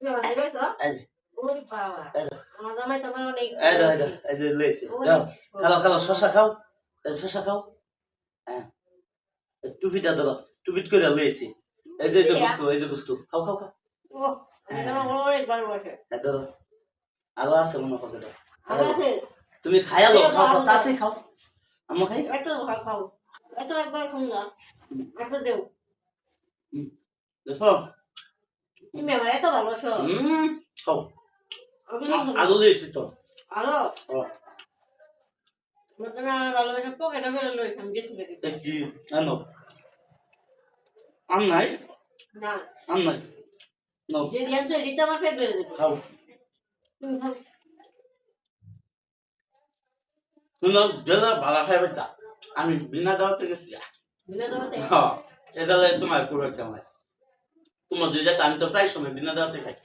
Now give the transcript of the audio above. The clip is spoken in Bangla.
তুমি আমার দিবাইছো এই যে ওরে বাবা আমার জামাই তোমার অনেক এই যে লইছে দাও খাও খাও শশা খাও এই শশা খাও হ্যাঁ টুপিটা ধরো টুপিট করে লইছি এই যে গুস্তু খাও খাও খাও ও আমি তোমার অনেক ভালোবাসে হ্যাঁ ধরো আরো আছে মনে পকেটে আর আছে তুমি খাইয়া লো খাও খাও তাড়াতাড়ি খাও আম্মা খাই একটা ভাগ খাও এত একবার খাও না একটা দেও দেখো তুমি আমার এত ভালোবাসো খাও আমি আলু দিয়েছি তো আরো ও তুমি আমার ভালোবাসা পকেটে ফেলে লই আমি গেছি দেখি কি আনো আম নাই না আম নাই নো যে দিয়ান চই দিতে আমার পেট ভরে দেবে খাও তুমি খাও তুমি যেটা ভালো খাইবে তা আমি বিনা দাওয়াতে গেছি বিনা দাওয়াতে হ্যাঁ এটা লাই তোমার পুরো কেমন তোমার যে যেটা আমি তো প্রায় সময় বিনা দাওয়াতে খাই